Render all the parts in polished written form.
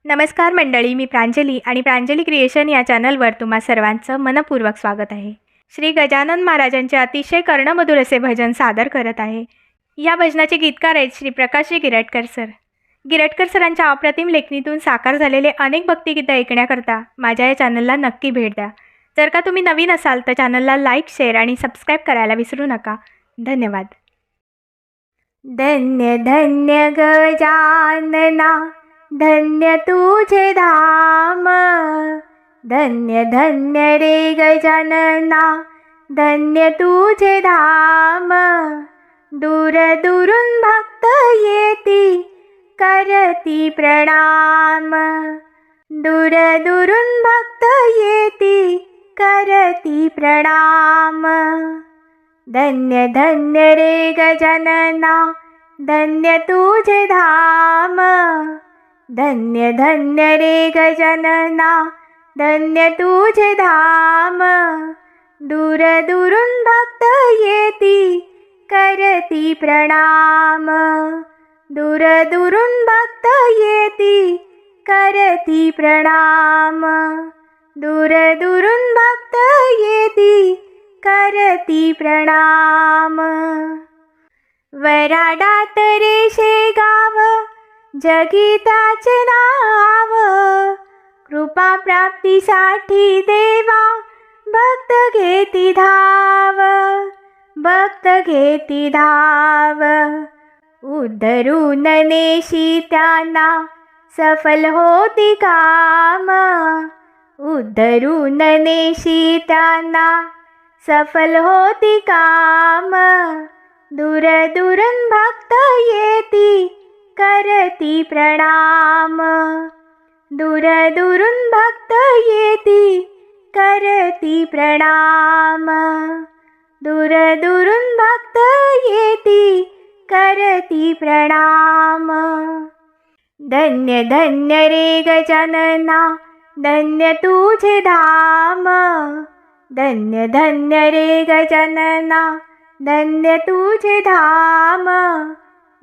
नमस्कार मंडळी, मी प्रांजली आणि प्रांजली क्रिएशन या चॅनलवर तुम्हा सर्वांचं मनपूर्वक स्वागत आहे. श्री गजानन महाराजांचे अतिशय कर्णमधुर असे भजन सादर करत आहे. या भजनाचे गीतकार आहेत श्री प्रकाशजी गिरटकर सर. गिरटकर सरांच्या अप्रतिम लेखणीतून साकार झालेले अनेक भक्तिगीतं ऐकण्याकरता माझ्या या चॅनलला नक्की भेट द्या. जर का तुम्ही नवीन असाल तर चॅनलला लाईक, शेअर आणि सबस्क्राईब करायला विसरू नका. धन्यवाद. धन्य धन्य गजानना, धन्य तुझे धाम. धन्य धन्य रे गजानना, धन्य तुझे धाम. दूर दुरून भक्त येती करती प्रणाम. दूर दुरून भक्त येती करती प्रणाम. धन्य धन्य रे गजानना, धन्य तुझे धाम. धन्य धन्य रे गजानना, धन्य तुझे धाम. दूर दुरून भक्त येती करती प्रणाम. दूर दुरून भक्त येती करती प्रणाम. दूर दुरून भक्त येती करती प्रणाम. वराडात रे शेगाव, जगिताचे नाव. कृपा प्राप्तीसाठी देवा भक्त घेती धाव. भक्त घेती धाव. उद्धरून नेशी त्यांना सफल होती काम. उद्धरून नेशी त्यांना सफल होती काम. दूर दुरून भक्त येती करती प्रणाम. दूर दुरून भक्त येती करती प्रणाम. दूर दुरून भक्त येती करती प्रणाम. धन्य धन्य रे गजानना, धन्य तुझे धाम. धन्य धन्य रे गजानना, धन्य तुझे धाम.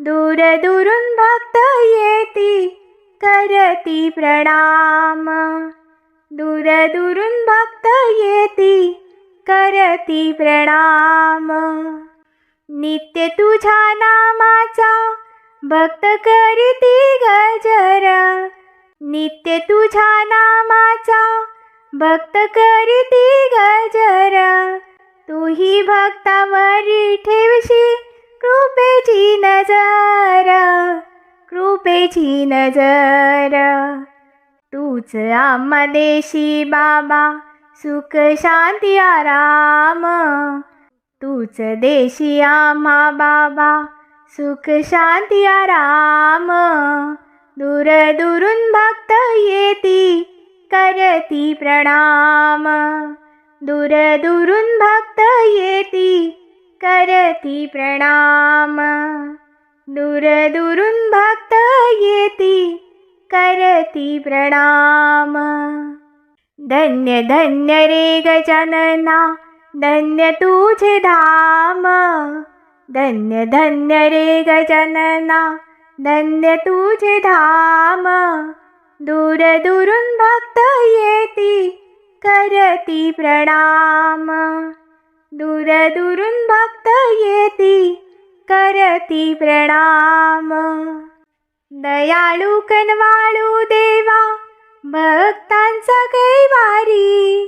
दूर दुरून भक्त येती करती प्रणाम. दूर दुरून भक्त येती करती प्रणाम. नित्य तुझ्या नामाचा भक्त करती गजर. नित्य तुझ्या नामाचा भक्त करती गजर. तूही भक्तावरी ठेवशी कृपेची नजर. कृपेची नजर. तूच आम्हा देशी बाबा सुख शांती आराम. तूच देशी आम्हा बाबा सुख शांती आराम. दूर दुरून भक्त येती करती प्रणाम. दूर दुरून भक्त येती करती प्रणाम. दूर दुरून भक्त येती करती प्रणाम. धन्य धन्य रे गजानना, धन्य तुझे धाम. धन्य धन्य रे गजानना, धन्य तुझे धाम. दूर दुरून भक्त येती करती प्रणाम. दूर दुरून भक्त येती करती प्रणाम. दयाळू कनवाळू देवा भक्तांचा कैवारी.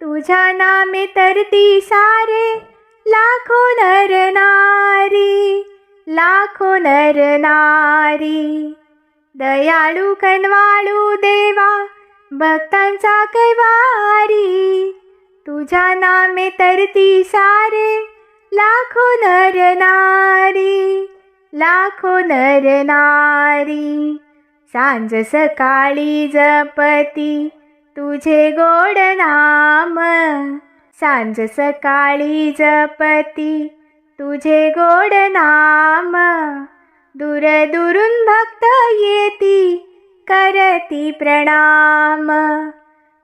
तुझ्या नामे तरती सारे लाखो नर नारी. लाखो नर नारी. दयाळू कनवाळू देवा भक्तांचा कैवारी. तुझ्या नामे तरती सारे लाखो नर नारी. लाखो नर नारी. सांज सकाळी जपती तुझे गोड नाम. सांज सकाळी जपती तुझे गोड नाम. दूर दुरून भक्त येती करती प्रणाम.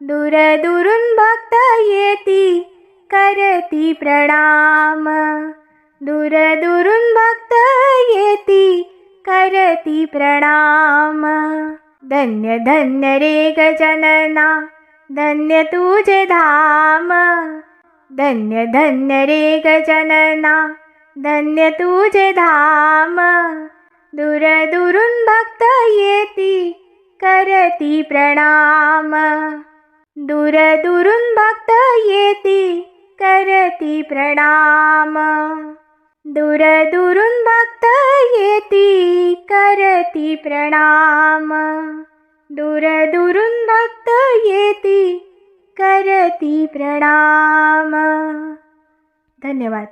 दूर दुरून भक्त येती करती प्रणाम. दूर दुरून भक्त येती करती प्रणाम. धन्य धन्य रे गजानना, धन्य तुझे धाम. धन्य धन्य रे गजानना, धन्य तुझे धाम. दूर दुरून भक्त येती करती प्रणाम. दूर दुरून भक्त येती करती प्रणाम. दूर दुरून भक्त येती करती प्रणाम. दूर दुरून भक्त येती करती प्रणाम. धन्यवाद.